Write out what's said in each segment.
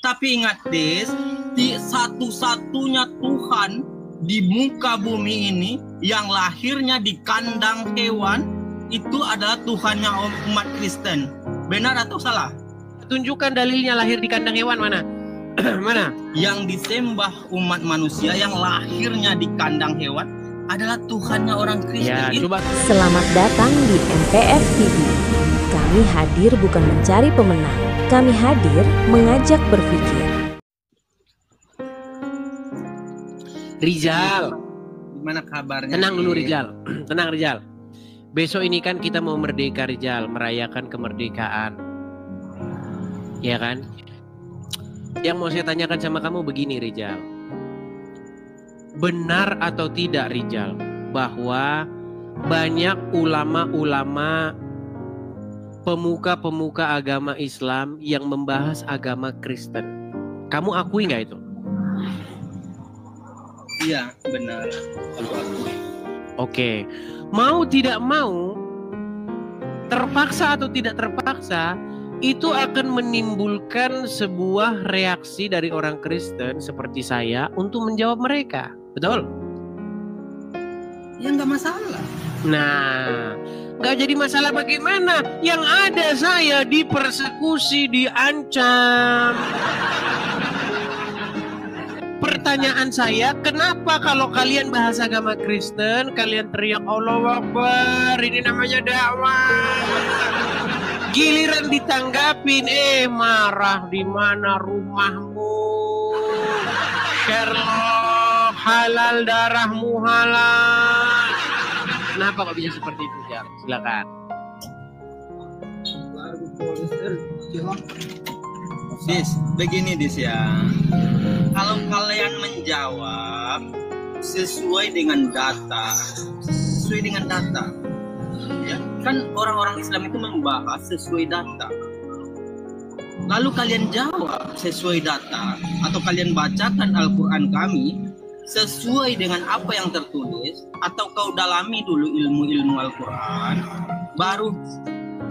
Tapi ingat Des, di satu-satunya Tuhan di muka bumi ini yang lahirnya di kandang hewan itu adalah Tuhannya umat Kristen. Benar atau salah? Tunjukkan dalilnya lahir di kandang hewan mana? Mana? Yang disembah umat manusia yang lahirnya di kandang hewan adalah Tuhannya orang Kristen. Ya, coba. Selamat datang di MPF TV. Kami hadir bukan mencari pemenang. Kami hadir mengajak berpikir. Rizal, Gimana kabarnya? tenang dulu Rizal. Tenang Rizal. Besok ini kan kita mau merdeka Rizal, merayakan kemerdekaan. Ya kan? Yang mau saya tanyakan sama kamu begini Rizal. Benar atau tidak Rizal bahwa banyak ulama-ulama, pemuka-pemuka agama Islam yang membahas agama Kristen? Kamu akui nggak itu? Iya, benar. Aku akui. Oke. Mau tidak mau, terpaksa atau tidak terpaksa, itu akan menimbulkan sebuah reaksi dari orang Kristen seperti saya untuk menjawab mereka. Betul? Ya nggak masalah. Nah, nggak jadi masalah bagaimana? Yang ada saya dipersekusi, diancam. Pertanyaan saya, kenapa kalau kalian bahas agama Kristen, kalian teriak Allahu Akbar, ini namanya dakwah. Giliran ditanggapin, marah, di mana rumahmu? Sherlock, halal darahmu halal. Kenapa kok bisa seperti itu, Jar? Silakan. Begini ya. Kalau kalian menjawab sesuai dengan data, ya kan orang-orang Islam itu membahas sesuai data. Lalu kalian jawab sesuai data atau kalian bacakan Al-Quran kami sesuai dengan apa yang tertulis, atau kau dalami dulu ilmu-ilmu Al-Quran, baru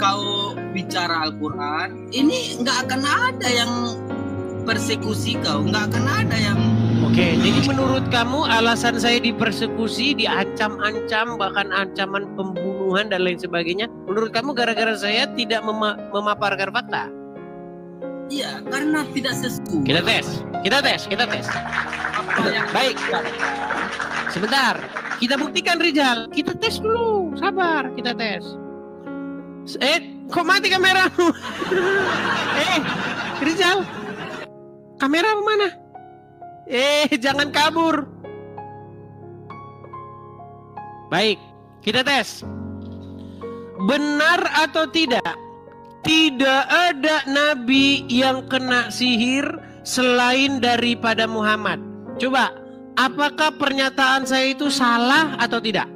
kau bicara Al-Quran, ini nggak akan ada yang persekusi kau, nggak akan ada yang... Oke, jadi menurut kamu alasan saya dipersekusi, diancam-ancam, bahkan ancaman pembunuhan dan lain sebagainya, menurut kamu gara-gara saya tidak memaparkan fakta? Iya, karena tidak sesuai. Kita tes. Baik. Sebentar, kita buktikan Rizal. Kita tes dulu, sabar, kita tes. Kok mati kameramu? Rizal, kameramu mana? Jangan kabur. Baik, kita tes. Benar atau tidak? Tidak ada nabi yang kena sihir selain daripada Muhammad. Coba, apakah pernyataan saya itu salah atau tidak?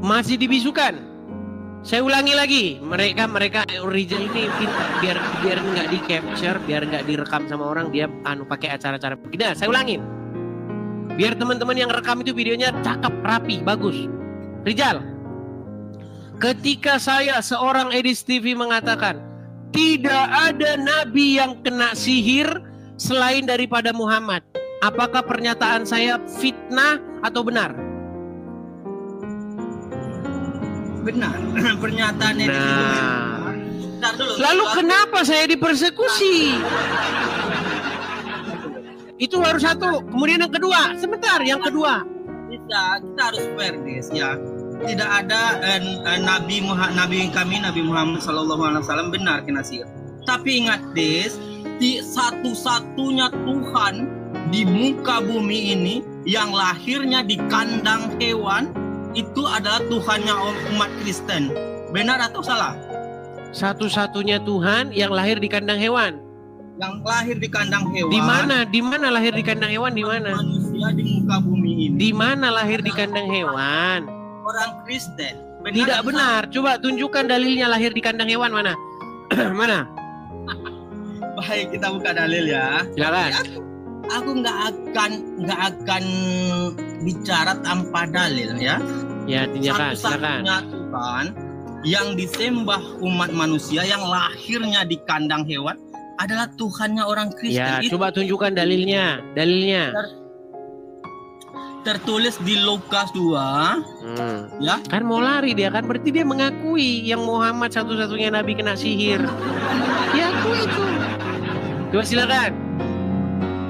Masih dibisukan. Saya ulangi lagi, mereka Rizal ini biar nggak di capture, biar nggak direkam sama orang, dia pakai acara-acara. Nah, saya ulangin. Biar teman-teman yang rekam itu videonya cakep, rapi, bagus. Rizal, ketika saya seorang Edis TV mengatakan tidak ada nabi yang kena sihir selain daripada Muhammad, apakah pernyataan saya fitnah atau benar? Benar. Pernyataannya benar. Lalu kenapa saya dipersekusi? Itu baru satu. Kemudian yang kedua, sebentar, yang kedua. Kita harus fair ya. Tidak ada Nabi kami Nabi Muhammad SAW benar kena sihir. Tapi ingat Des, di satu-satunya Tuhan di muka bumi ini yang lahirnya di kandang hewan itu adalah Tuhannya umat Kristen. Benar atau salah? Satu-satunya Tuhan yang lahir di kandang hewan. Yang lahir di kandang hewan. Di mana lahir di kandang hewan? Di mana? Manusia di muka bumi ini. Di mana lahir di kandang hewan? Orang Kristen. Benar tidak benar. Coba tunjukkan dalilnya lahir di kandang hewan mana? Mana? Baik, kita buka dalil ya. Silakan. Aku nggak akan bicara tanpa dalil ya. Ya, tindakan. Silakan. Tuhan yang disembah umat manusia yang lahirnya di kandang hewan adalah Tuhannya orang Kristen. Ya, Itu coba tunjukkan dalilnya. tertulis di Lukas 2, ya. Kan mau lari dia kan, berarti dia mengakui yang Muhammad satu-satunya nabi kena sihir. Ya aku itu. Coba silakan.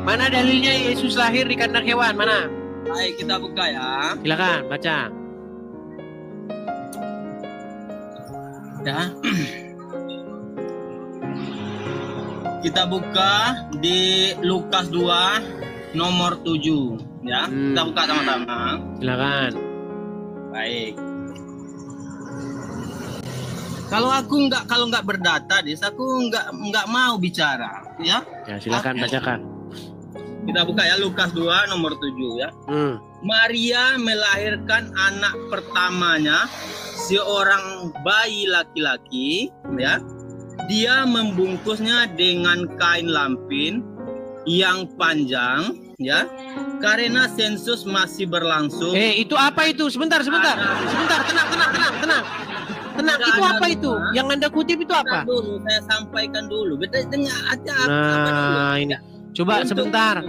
Mana dalilnya Yesus lahir di kandang hewan? Mana? Baik, kita buka ya. Silakan baca. Ya. Kita buka di Lukas 2 nomor 7 ya. Kita buka sama-sama. Silakan. Baik. Kalau nggak berdata, aku nggak mau bicara, ya. Ya, silakan bacakan. Kita buka ya Lukas 2 nomor 7 ya. Maria melahirkan anak pertamanya, seorang bayi laki-laki, ya. Dia membungkusnya dengan kain lampin yang panjang, ya. Karena sensus masih berlangsung. Itu apa itu? Sebentar. Tenang. Itu apa itu? Yang Anda kutip itu apa? Dulu, saya sampaikan dulu. Dengar aja Nah, ini. Coba sebentar.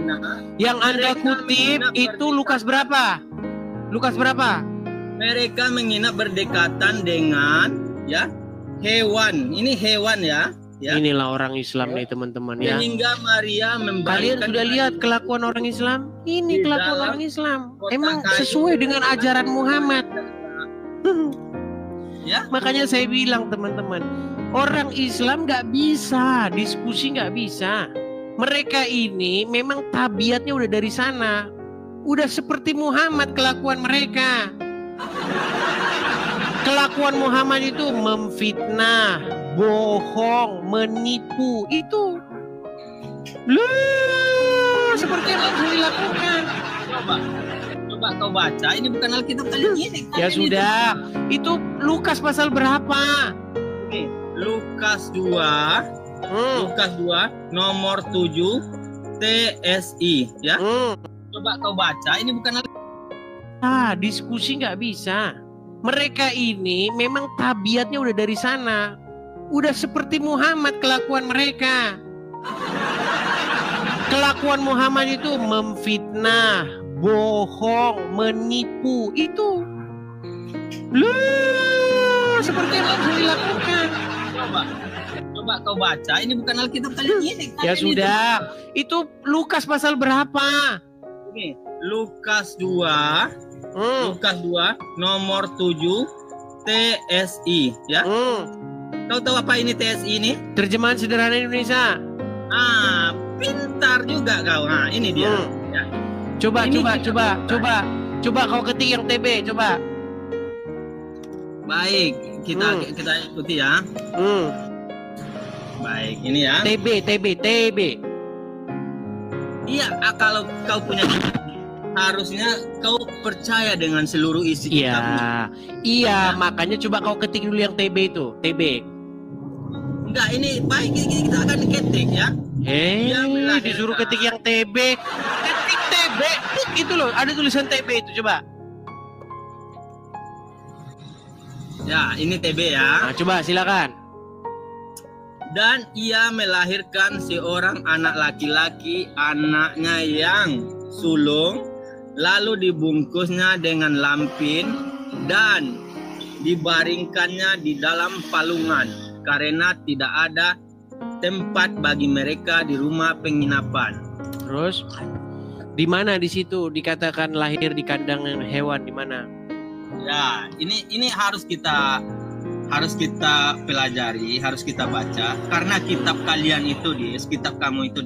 Yang Anda kutip itu Lukas berapa? Mereka menginap berdekatan dengan, ya, hewan. Ini hewan ya. Inilah orang Islam nih teman-teman ya. Sehingga Maria memberikan. Kalian sudah lihat kelakuan orang Islam? Ini kelakuan orang Islam. Emang sesuai dengan ajaran Muhammad. Ya. Makanya saya bilang teman-teman, orang Islam nggak bisa diskusi, nggak bisa. Mereka ini memang tabiatnya udah dari sana, udah seperti Muhammad kelakuan mereka. Kelakuan Muhammad itu memfitnah, bohong, menipu, itu seperti yang harus dilakukan. Coba kau baca, ini bukan Alkitab kalian ini. Ya sudah, itu Lukas pasal berapa? Oke, Lukas 2 nomor 7 TSI ya. Coba kau baca, ini bukan diskusi nggak bisa. Mereka ini memang tabiatnya udah dari sana, udah seperti Muhammad kelakuan mereka. Kelakuan Muhammad itu memfitnah, bohong, menipu, itu seperti yang harus dilakukan. Coba kau baca, ini bukan Alkitab kalian ini. Ya sudah, itu Lukas pasal berapa? Oke, Lukas 2 nomor 7 TSI ya. Kau tahu apa ini TSI ini? Terjemahan Sederhana Indonesia. Pintar juga kau. Nah, ini dia. Ya. Coba kau ketik yang TB, coba. Baik, kita ikuti ya. Baik, ini ya. TB. Iya, kalau kau punya harusnya kau percaya dengan seluruh isi kitabnya. Iya, makanya coba kau ketik dulu yang TB itu, TB. Enggak, ini baik, kita akan ketik ya. Disuruh ketik yang TB. Ketik TB, itu loh, ada tulisan TB itu, coba. Ya, ini TB ya. Nah, coba silakan. Dan ia melahirkan seorang anak laki-laki, anaknya yang sulung, lalu dibungkusnya dengan lampin dan dibaringkannya di dalam palungan karena tidak ada tempat bagi mereka di rumah penginapan. Terus di mana di situ dikatakan lahir di kandang hewan, di mana? Ya, ini harus kita pelajari, harus kita baca, karena kitab kalian itu, kitab kamu itu,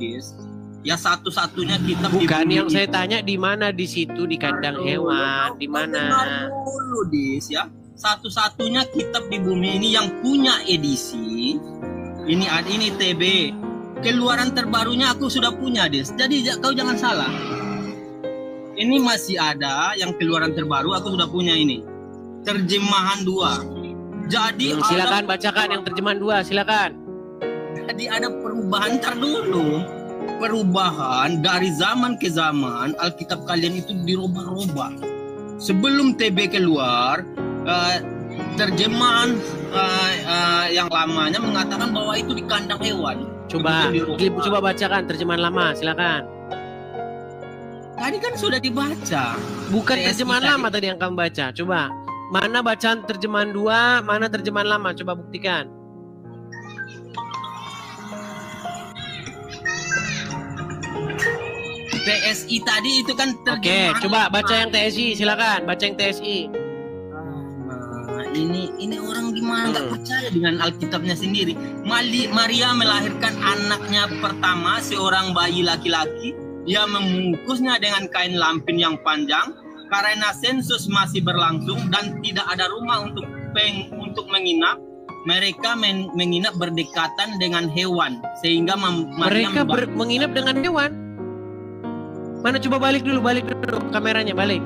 ya satu-satunya kitab. Bukan yang saya tanya, di mana di situ di kandang hewan, di mana? Dulu, ya. Satu-satunya kitab di bumi ini yang punya edisi ini TB. Keluaran terbarunya aku sudah punya, Jadi kau jangan salah. Ini masih ada yang keluaran terbaru, aku sudah punya ini. Terjemahan 2. Jadi silakan bacakan yang terjemahan 2, silakan. Jadi ada perubahan dulu. Perubahan dari zaman ke zaman, Alkitab kalian itu dirubah-rubah. Sebelum TB keluar, terjemahan yang lamanya mengatakan bahwa itu di kandang hewan. Coba bacakan terjemahan lama, silakan. Tadi kan sudah dibaca. Bukan TSI terjemahan lama tadi yang kamu baca. Coba mana bacaan terjemahan 2, mana terjemahan lama? Coba buktikan. TSI tadi itu kan Oke, terjemahan. coba baca yang TSI, silakan. Baca yang TSI. Nah, ini orang gimana nggak percaya dengan Alkitabnya sendiri. Maria melahirkan anaknya pertama, seorang bayi laki-laki. Dia membungkusnya dengan kain lampin yang panjang karena sensus masih berlangsung dan tidak ada rumah untuk menginap. Mereka menginap berdekatan dengan hewan sehingga mereka menginap dengan hewan. Mana coba balik dulu kameranya, balik.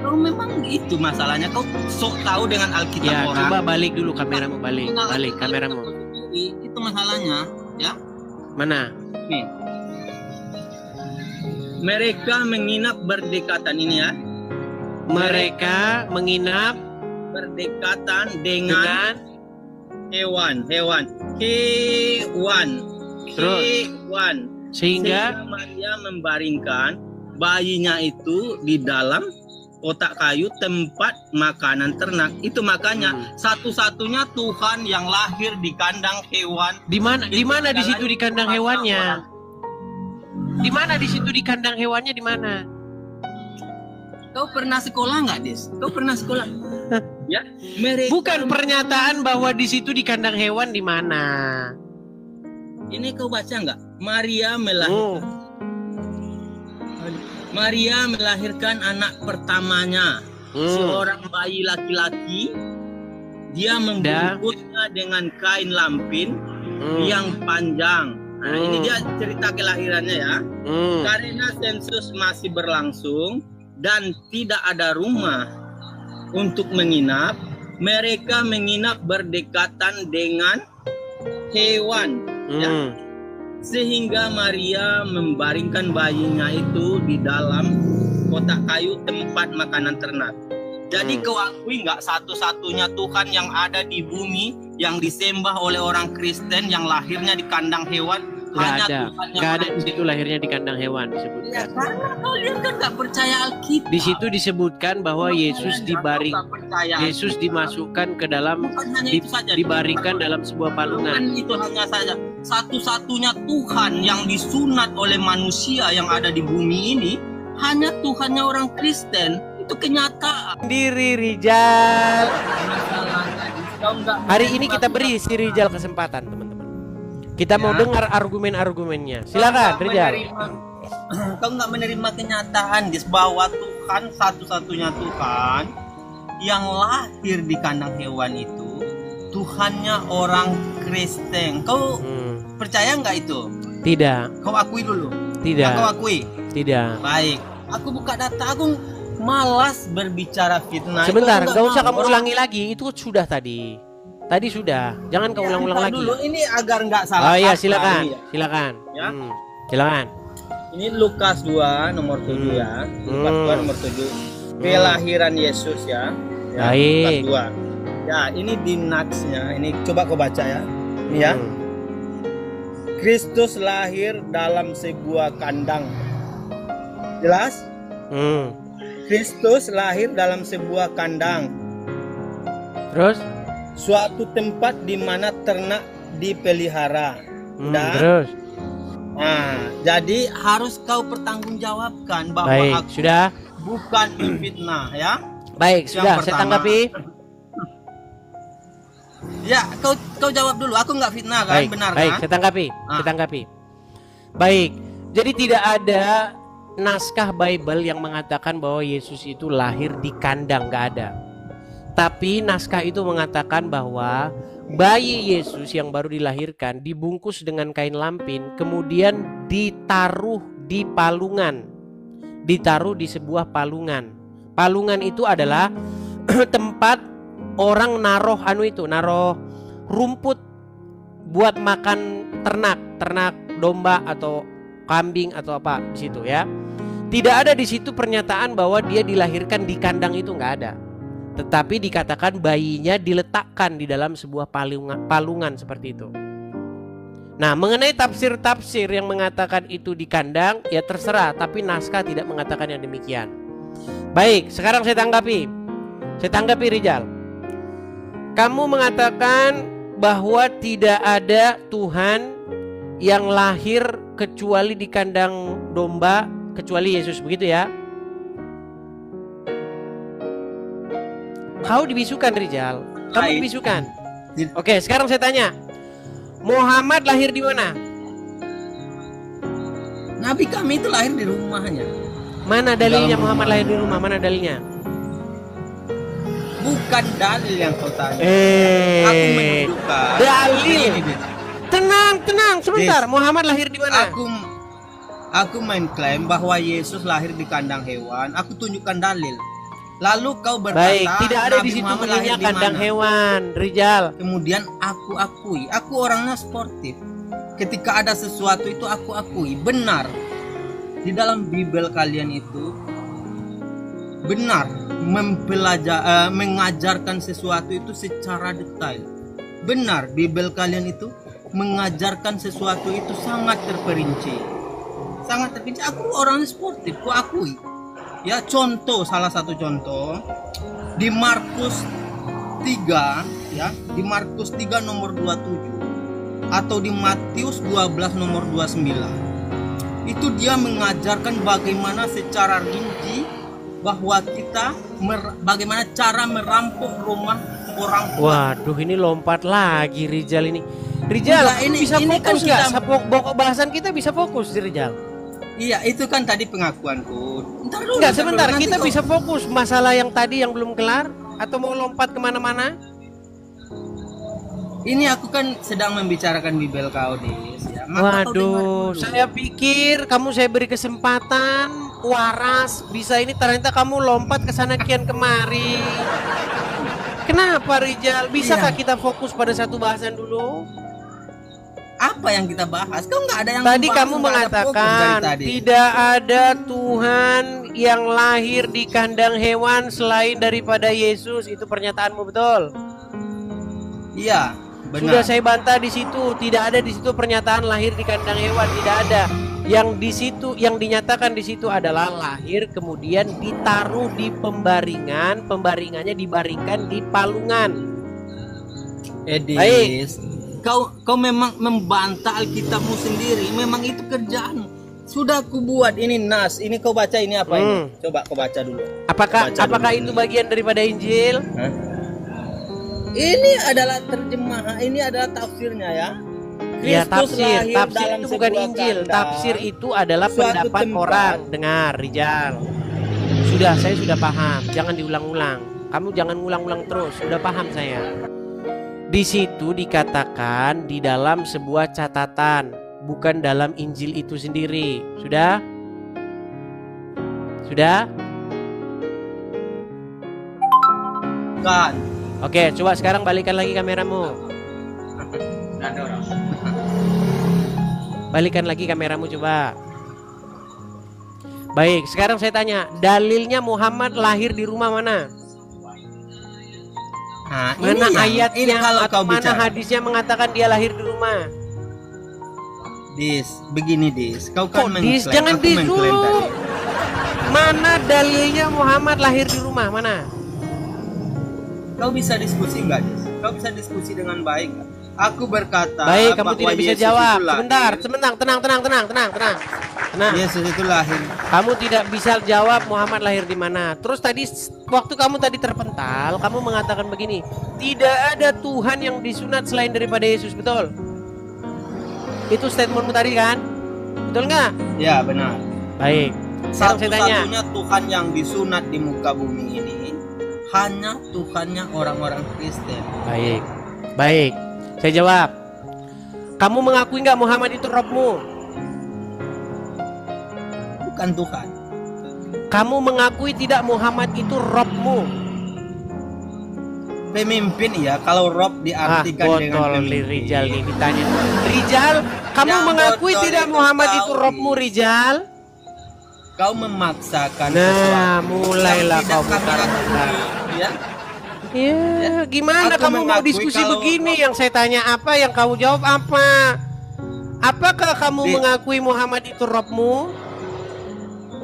Oh, memang itu masalahnya. Kau sok tahu dengan Alkitab ya, orang. Coba balik dulu kameramu, balik kameramu. Itu masalahnya, ya. Mana? Nih. Mereka menginap berdekatan ini ya. Mereka menginap berdekatan dengan hewan. Terus sehingga Maria membaringkan bayinya itu di dalam kotak kayu tempat makanan ternak. Itu makanya satu-satunya Tuhan yang lahir di kandang hewan. Di mana di situ di kandang hewannya? Di mana di situ di kandang hewannya di mana? Kau pernah sekolah nggak, Des? Kau pernah sekolah? Ya, bukan pernyataan bahwa di situ di kandang hewan di mana. Ini kau baca nggak? Maria melahirkan anak pertamanya, seorang bayi laki-laki. Dia membungkusnya dengan kain lampin yang panjang. Nah, ini dia cerita kelahirannya ya. Karena sensus masih berlangsung dan tidak ada rumah untuk menginap, mereka menginap berdekatan dengan hewan. Ya. Sehingga Maria membaringkan bayinya itu di dalam kotak kayu tempat makanan ternak. Jadi kau akui nggak satu-satunya Tuhan yang ada di bumi yang disembah oleh orang Kristen yang lahirnya di kandang hewan? Nggak ada di situ lahirnya di kandang hewan disebutkan. Ya, karena kalian kan nggak percaya Alkitab. Di situ disebutkan bahwa Yesus Yesus dimasukkan ke dalam dibaringkan dalam sebuah palungan. Bukan itu hanya saja. Satu-satunya Tuhan yang disunat oleh manusia yang ada di bumi ini hanya Tuhannya orang Kristen. Itu kenyataan. Diri Rijal. Hari ini kita beri si Rijal kesempatan, teman-teman. Kita mau dengar argumen-argumennya. Silakan, Rijal. Kau nggak menerima kenyataan, Dis, bahwa Tuhan satu-satunya Tuhan yang lahir di kandang hewan itu Tuhannya orang Kristen. Kau percaya nggak itu? Tidak. Kau akui dulu. Tidak. Kau akui? Tidak. Baik. Aku buka data. Aku malas berbicara fitnah. Sebentar, nggak usah kamu ulangi lagi. Itu sudah tadi. Tadi sudah. Jangan kau ulang-ulang lagi. Dulu ini agar nggak salah. Oh iya, silakan. Silakan. Ya. Silakan. Ini Lukas 2 nomor 7 ya. Lukas 2 nomor 7. Kelahiran Yesus ya. Baik. Lukas 2. Ya, ini di natsnya. Ini coba kau baca ya. Ini ya. Kristus lahir dalam sebuah kandang. Jelas? Kristus lahir dalam sebuah kandang. Terus? Suatu tempat di mana ternak dipelihara. Terus? Nah, jadi harus kau pertanggungjawabkan bahwa baik, aku sudah bukan fitnah ya. Baik, sudah saya tanggapi. Ya, kau jawab dulu. Aku nggak fitnah kan, baik, benar baik, kan? Saya tanggapi. Saya tanggapi. Baik. Jadi tidak ada naskah Bible yang mengatakan bahwa Yesus itu lahir di kandang, nggak ada. Tapi naskah itu mengatakan bahwa bayi Yesus yang baru dilahirkan dibungkus dengan kain lampin, kemudian ditaruh di palungan. Ditaruh di sebuah palungan. Palungan itu adalah tempat orang naruh naruh rumput buat makan ternak domba atau kambing atau apa di situ ya. Tidak ada di situ pernyataan bahwa dia dilahirkan di kandang, itu nggak ada. Tetapi dikatakan bayinya diletakkan di dalam sebuah palungan seperti itu. Nah, mengenai tafsir-tafsir yang mengatakan itu di kandang, ya terserah, tapi naskah tidak mengatakan yang demikian. Baik, sekarang saya tanggapi. Rijal. Kamu mengatakan bahwa tidak ada Tuhan yang lahir kecuali di kandang domba, kecuali Yesus, begitu ya? Kau dibisukan, Rijal. Kamu dibisukan. Oke, sekarang saya tanya. Muhammad lahir di mana? Nabi kami itu lahir di rumahnya. Mana dalilnya Muhammad lahir di rumah? Mana dalilnya? Bukan dalil yang kau tanya. Aku menunjukkan. Dalil. Tenang, sebentar. Yes. Muhammad lahir di mana? Aku mengklaim bahwa Yesus lahir di kandang hewan. Aku tunjukkan dalil. Lalu kau berkata, baik, tidak ada Nabi di situ Muhammad bunyinya lahir di kandang mana? hewan, Rijal. Kemudian aku akui, aku orangnya sportif. Ketika ada sesuatu itu aku akui, benar. Di dalam Bible kalian itu benar mengajarkan sesuatu itu secara detail. Benar, Bible kalian itu mengajarkan sesuatu itu sangat terperinci. Sangat terperinci. Aku orangnya sportif, aku akui. Ya, salah satu contoh di Markus 3 ya, di Markus 3 nomor 27 atau di Matius 12 nomor 29. Itu dia mengajarkan bagaimana secara rinci bahwa bagaimana cara merampok rumah orang tua. Waduh, ini lompat lagi Rijal ini. Rijal, Enggak, bisa ini fokus kan nggak? Pokok bahasan kita bisa fokus di Rijal. Iya, itu kan tadi pengakuanku. Enggak, sebentar, kita bisa fokus masalah yang tadi yang belum kelar. Atau mau lompat kemana-mana? Ini aku kan sedang membicarakan Bible kau, Dis. Ya, waduh, saya pikir saya beri kesempatan waras. Bisa ini ternyata kamu lompat ke sana kian kemari. Kenapa Rijal? Bisakah kita fokus pada satu bahasan dulu? Apa yang kita bahas? Kau nggak ada yang tadi membahas, kamu mengatakan tidak ada Tuhan yang lahir di kandang hewan selain daripada Yesus. Itu pernyataanmu, betul? Iya, benar. Sudah saya bantah di situ. Tidak ada di situ pernyataan lahir di kandang hewan, tidak ada. Yang di situ, yang dinyatakan di situ adalah lahir kemudian ditaruh di pembaringan, pembaringannya dibaringkan di palungan. Edis, kau memang membantah Alkitabmu sendiri. Memang itu kerjaan. Sudah aku buat ini nas. Ini kau baca ini apa ini? Coba kau baca dulu. Apakah itu bagian daripada Injil? Hah? Ini adalah terjemahan. Ini adalah tafsirnya ya. Ya, tafsir itu bukan Injil. Tafsir itu adalah pendapat orang. Dengar, Rijal. Saya sudah paham. Jangan diulang-ulang. Kamu jangan ngulang-ulang terus. Sudah paham saya. Di situ dikatakan di dalam sebuah catatan, bukan dalam Injil itu sendiri. Sudah? Kan. Oke, coba sekarang balikan lagi kameramu. Balikan lagi kameramu coba. Baik, sekarang saya tanya, dalilnya Muhammad lahir di rumah mana? Nah, mana ayatnya atau mana bicara. hadisnya mengatakan dia lahir di rumah? Begini kau kan mengklaim, jangan dulu. Mana dalilnya Muhammad lahir di rumah? Mana? Kau bisa diskusi nggak, Dis? Kau bisa diskusi dengan baik nggak? Aku berkata. Baik, kamu tidak bisa Yesus jawab. Sebentar, tenang. Yesus itu lahir. Kamu tidak bisa jawab Muhammad lahir di mana. Terus tadi waktu kamu tadi terpental, kamu mengatakan begini, tidak ada Tuhan yang disunat selain daripada Yesus, betul? Itu statementmu tadi kan? Betul nggak? Ya, benar. Baik. Sekarang saya tanya. Satu-satunya Tuhan yang disunat di muka bumi ini hanya Tuhannya orang-orang Kristen. Baik. Saya jawab. Kamu mengakui nggak Muhammad itu Robmu? Bukan Tuhan. Kamu mengakui tidak Muhammad itu Robmu? Pemimpin ya, kalau Rob diartikan dengan pemimpin. Rijal nih ditanya. Rijal, kamu mengakui tidak Muhammad itu Robmu, Rijal? Kau memaksakan sesuatu. Mulailah kau ya. Ya, gimana Aku kamu mau mengakui diskusi kalau- begini? Yang saya tanya apa, yang kamu jawab apa? Apakah kamu mengakui Muhammad itu Robmu?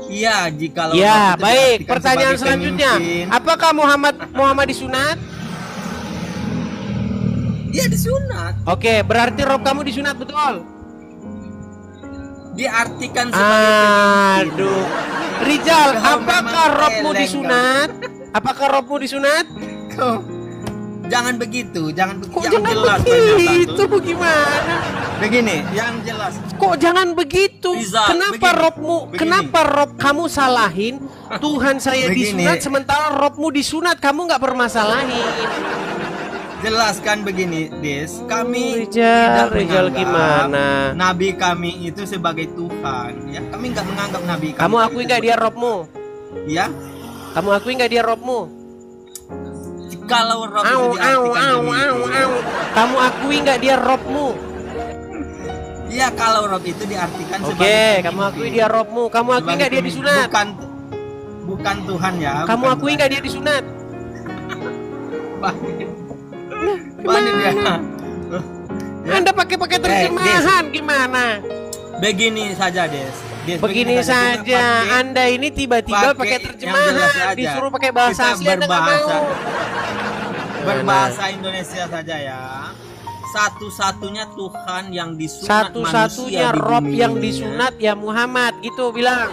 Iya, jika Ya, baik. Pertanyaan selanjutnya, apakah Muhammad disunat? Iya, disunat. Oke, berarti Rob kamu disunat, betul? Diartikan sebagai pemimpin. Aduh, Rizal, Kau apakah memang Robmu eleng, disunat? Apakah Robmu disunat? Jangan begitu, jangan Kok yang jangan jelas begitu? pendapat. Bagaimana? Begini, yang jelas. Kok jangan begitu? Rizal, Kenapa begini, Robmu? begini. Kenapa Rob kamu salahin? Tuhan saya Begini. disunat, sementara Robmu disunat, kamu nggak permasalahin. Jelaskan begini, Des. Kami Rizal, tidak Rizal menganggap gimana? Nabi kami itu sebagai Tuhan. Ya, kami nggak menganggap Nabi kami. Kamu akui nggak dia Robmu? Ya, Kamu akui nggak dia Robmu? kalau Rob itu Au, au, diartikan au, begitu. au, au. Kamu akui nggak dia Robmu? Ya, kalau Rob itu diartikan Oke, sebagai kamu pemimpin. akui dia Robmu. Kamu akui nggak dia Sebagai disunat? Bukan Tuhan ya. Kamu bukan akui Tuhan. nggak dia disunat? Mana dia? Anda pakai terjemahan gimana? Begini saja, Des. Begini saja, Kita pakai- Anda ini tiba-tiba pakai yang jelas terjemahan, saja. disuruh pakai bahasa Kita asli Anda nggak berbahasa. mau. Berbahasa Indonesia saja ya. Satu-satunya Tuhan yang disunat Satu-satunya manusia di Rob bumi yang ini, disunat ya Muhammad, gitu bilang.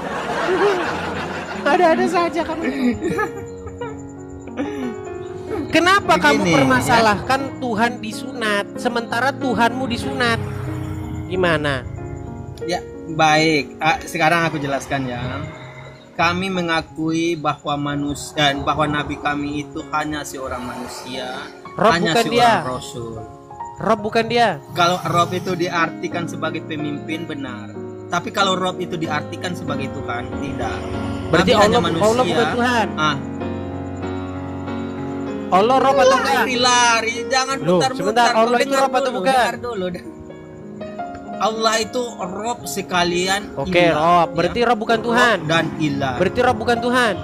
Ada-ada saja kamu. Kenapa kamu Begini, permasalahkan Tuhan disunat sementara Tuhanmu disunat? Gimana? Ya, baik. Sekarang aku jelaskan ya. Kami mengakui bahwa bahwa Nabi kami itu hanya seorang manusia, Rob hanya bukan seorang dia. Rasul. Rob bukan dia. Kalau Rob itu diartikan sebagai pemimpin, benar. Tapi kalau Rob itu diartikan sebagai Tuhan, tidak. Berarti Nabi hanya Allah bukan Tuhan. Allah Rob atau enggak? Lari, jangan Loh, putar-putar. sebentar, Kau Allah itu dengar Rob atau dulu, bukan? dengar dulu. Allah itu Rob sekalian. Oke, ilah, Rob. Berarti Rob bukan Tuhan. Rob dan ilah. Berarti Rob bukan Tuhan.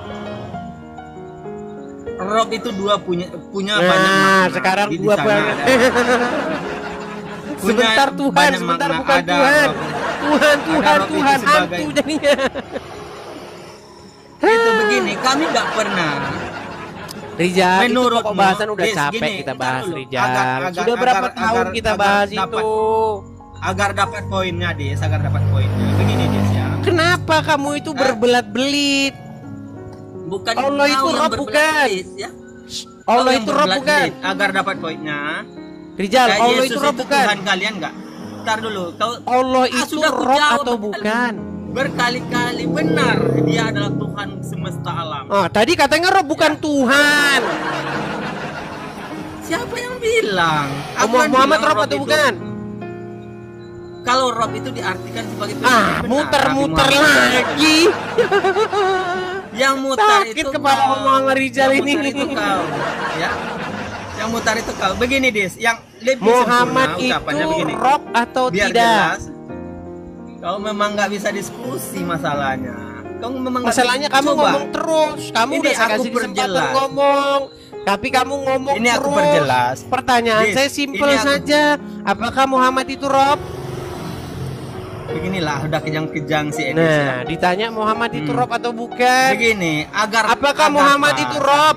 Rob itu punya banyak Nah, makna. sekarang Di dua sana banyak. ada. Punya Sebentar Tuhan, banyak sebentar makna. bukan Ada Tuhan. Rob. Tuhan, Tuhan, Rob itu Tuhan, sebagai- hantu jadinya. Itu begini, kami nggak pernah. Rijal, itu Menurutmu, pokok bahasan udah Riz, capek gini, kita bentar bahas dulu. Rijal. Agar- Sudah berapa agar- tahun agar- kita agar bahas dapat- itu? Agar dapat poinnya, Des. Agar dapat poinnya. Begini, Des ya. Kenapa kamu itu berbelat-belit? Bukan Allah kau itu yang Rob berbelit, bukan. ya. Allah Kau yang itu Rob bukan. berbelit. Agar dapat poinnya. Rijal, Kayak Allah Yesus itu Rob bukan. Tuhan kalian nggak? Ntar dulu. Kau Allah itu sudah aku Rob jawab atau berkali- bukan? Berkali-kali benar dia adalah Tuhan semesta alam. Oh, tadi katanya Rob bukan Tuhan. Siapa yang bilang? Aku kan Muhammad bilang Rob atau itu- bukan? Kalau Rob itu diartikan sebagai pemimpin, Ah, benar. muter-muter Nabi Muhammad. lagi. Yang mutar Sakit itu kepala kau. ngomong sama Rijal Yang ini. mutar itu kau, ya. Yang mutar itu kau. Begini, Des, yang lebih Muhammad sempurna itu ucapannya begini. Rob atau Biar tidak? jelas. Kau memang nggak bisa diskusi masalahnya. Kau memang nggak Masalahnya bisa. kamu Coba. ngomong terus. Kamu Ini udah saya aku kasih kesempatan perjelas. ngomong. Tapi kamu ngomong Ini terus. aku perjelas. Pertanyaan Dis, saya simpel ini aku- saja. Apakah Muhammad itu Rob? Beginilah udah kejang-kejang si Edis. Nah, ditanya Muhammad itu Hmm. Rob atau bukan? Begini, Apakah agar Muhammad pas. itu Rob?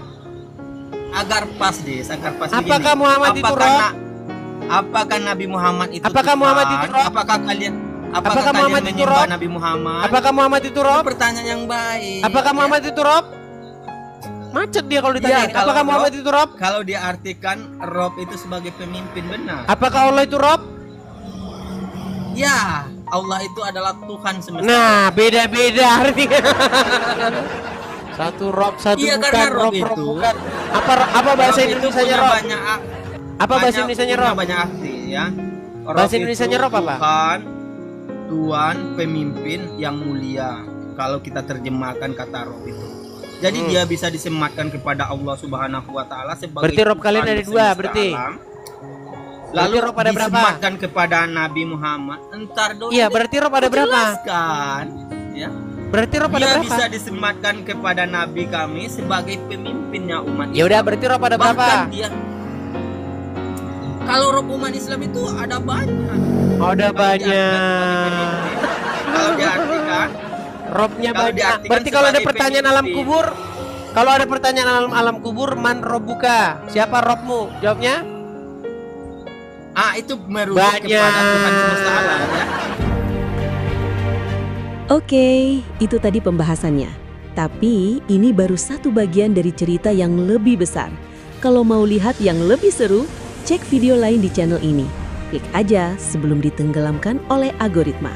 Agar pas, Des, agar pas. Apakah begini. Muhammad itu Rob? Apakah Nabi Muhammad itu Apakah Tuhan? Muhammad itu Rob? Apakah kalian Apakah Muhammad itu menyembah Rob? Nabi Muhammad? Apakah Muhammad itu Rob? Pertanyaan yang baik. Apakah ya. Muhammad itu Rob? Macet dia kalau ditanya. Ya, kalau Apakah Muhammad Rob- itu Rob? Kalau diartikan Rob itu sebagai pemimpin, benar. Apakah Allah itu Rob? Ya, Allah itu adalah Tuhan semesta. Nah, beda-beda artinya. Satu Rob, satu Iya, bukan. karena Rob Rob itu- bukan. Apa bahasa Rob itu Indonesianya punya Rob? Apa bahasa banyak- Indonesianya punya Rob? banyak arti ya. Bahasa itu Indonesianya Rob apa? Tuhan, pemimpin yang mulia. Kalau kita terjemahkan kata Rob itu. Jadi dia bisa disematkan kepada Allah Subhanahu wa taala sebagai Berarti Rob Tuhan kalian ada dua, semesta berarti? alam. Berarti Lalu Rob ada berapa? disematkan kepada Nabi Muhammad. Entar dulu. Iya, berarti Rob ada berapa? Jelaskan, ya. Berarti roh pada Dia berapa? bisa disematkan kepada nabi kami sebagai pemimpinnya umat Ya udah, Islam. berarti roh pada berapa? Bahkan dia, kalau roh umat Islam itu ada banyak. Oh, ada Kalau banyak. diartikan sebagai pemimpin, kalau diartikan Robnya Kalau banyak. diartikan Berarti kalau ada sebagai pertanyaan alam pemimpin. kubur, kalau ada pertanyaan alam kubur, man robbuka? Siapa robmu? Jawabnya? itu merujuk Banyak. kepada Tuhan semesta alam ya. Oke, itu tadi pembahasannya. Tapi ini baru satu bagian dari cerita yang lebih besar. Kalau mau lihat yang lebih seru, cek video lain di channel ini. Klik aja sebelum ditenggelamkan oleh algoritma.